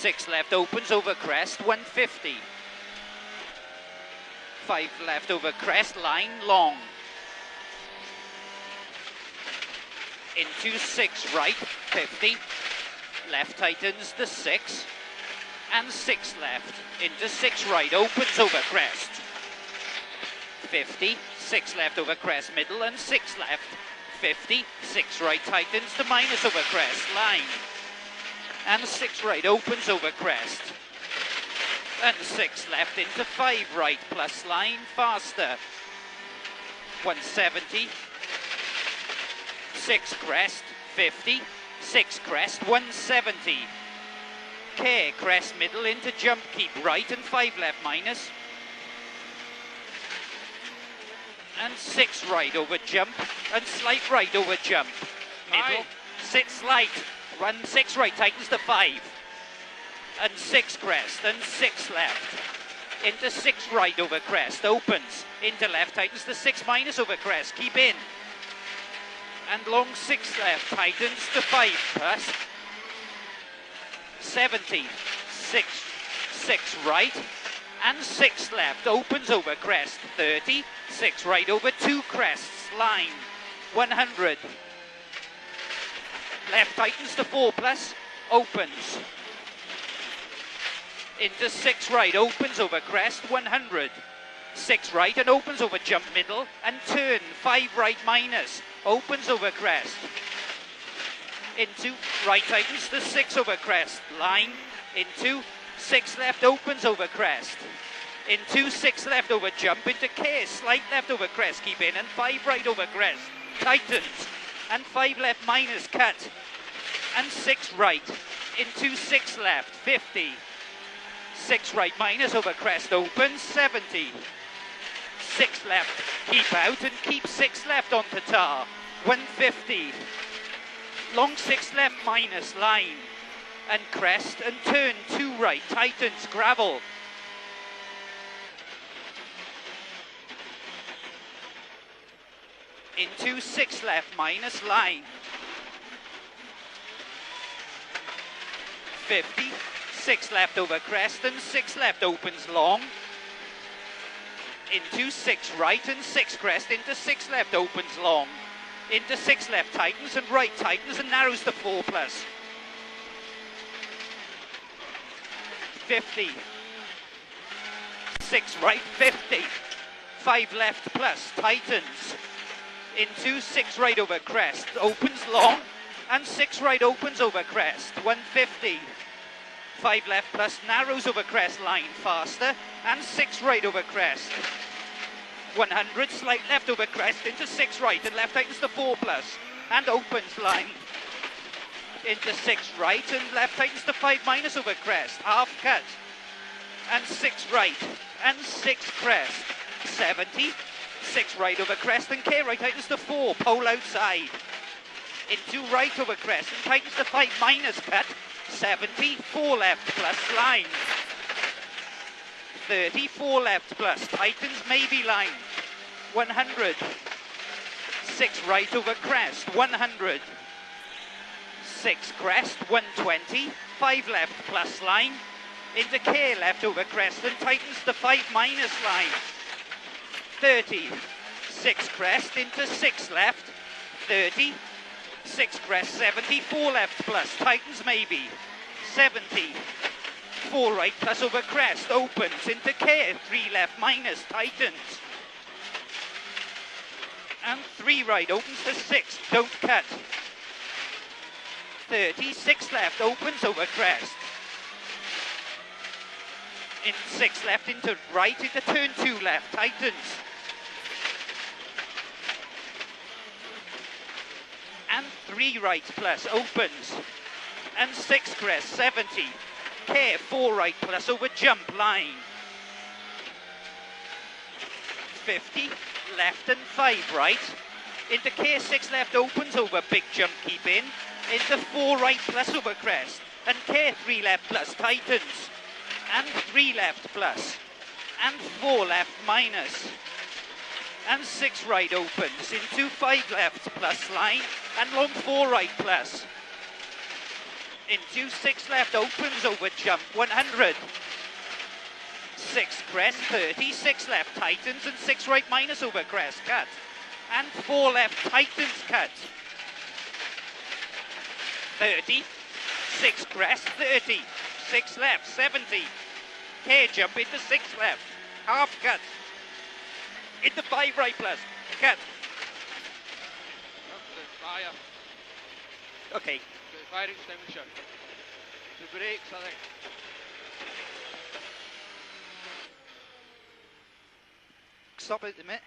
6 left opens over crest, 150. 5 left over crest, line long. Into 6 right, 50. Left tightens the 6. And 6 left. Into 6 right, opens over crest. 50. 6 left over crest, middle, and 6 left. 50. 6 right tightens the minus over crest, line. And 6 right opens over crest. And 6 left into 5 right plus line, faster. 170. 6 crest, 50. 6 crest, 170. Care, crest middle into jump, keep right, and 5 left minus. And 6 right over jump, and slight right over jump. Middle, 6 slight, run 6 right, tightens the 5. And 6 crest, and 6 left. Into 6 right over crest, opens. Into left, tightens the 6 minus over crest, keep in. And long 6 left, tightens to 5 plus. 70, 6 right, and 6 left, opens over crest, 30, 6 right over 2 crests, line, 100. Left tightens to 4 plus, opens. Into 6 right, opens over crest, 100. 6 right and opens over jump middle, and turn, 5 right minus, opens over crest. Into right tightens the 6 over crest, line. Into 6 left opens over crest. Into 6 left over jump, into K, slight left over crest, keep in, and 5 right over crest, tightens, and 5 left minus, cut, and 6 right, into 6 left, 50, 6 right minus over crest, opens, 70, 6 left, keep out, and keep 6 left onto tar, 150, long 6 left minus, line, and crest, and turn 2 right, tightens, gravel. Into 6 left minus, line. 50, 6 left over crest, and 6 left opens long. Into 6 right and 6 crest, into 6 left opens long. Into 6 left tightens and right tightens and narrows the 4 plus. 50. 6 right, 50. 5 left plus, tightens. Into 6 right over crest, opens long. And 6 right opens over crest, 150. 5 left plus, narrows over crest, line, faster. And 6 right over crest. 100, slight left over crest, into 6 right, and left tightens the 4 plus, and opens line. Into 6 right, and left tightens the 5 minus over crest, half cut. And 6 right, and 6 crest, 70. 6 right over crest, and K right tightens the 4, pole outside. Into right over crest, and tightens the 5 minus cut, 70. 4 left plus, line. 30, 4 left plus, tightens maybe line, 100, 6 right over crest, 100, 6 crest, 120, 5 left plus line, into K left over crest and tightens the 5 minus line, 30, 6 crest into 6 left, 30, 6 crest, 70, 4 left plus, tightens maybe, 70, 4 right plus over crest, opens into K, 3 left minus, tightens. And 3 right, opens to 6, don't cut. 30, 6 left, opens over crest. In 6 left into right, into turn 2 left, tightens. And 3 right plus, opens. And 6 crest, 70. K, 4 right plus over jump line. 50, left and 5 right. Into K, 6 left opens over big jump, keep in. Into 4 right plus over crest. And K, 3 left plus, tightens. And 3 left plus. And 4 left minus. And 6 right opens. Into 5 left plus line. And long 4 right plus. Into 6 left, opens over jump 100. 6 crest, 30, 6 left, tightens, and 6 right minus over crest, cut. And 4 left, tightens, cut. 30, 6 crest, 30, 6 left, 70. Hair jump into 6 left, half cut. Into 5 right plus, cut. Fire. Okay. The fire extinguisher. The brakes, I think. Stop it a minute.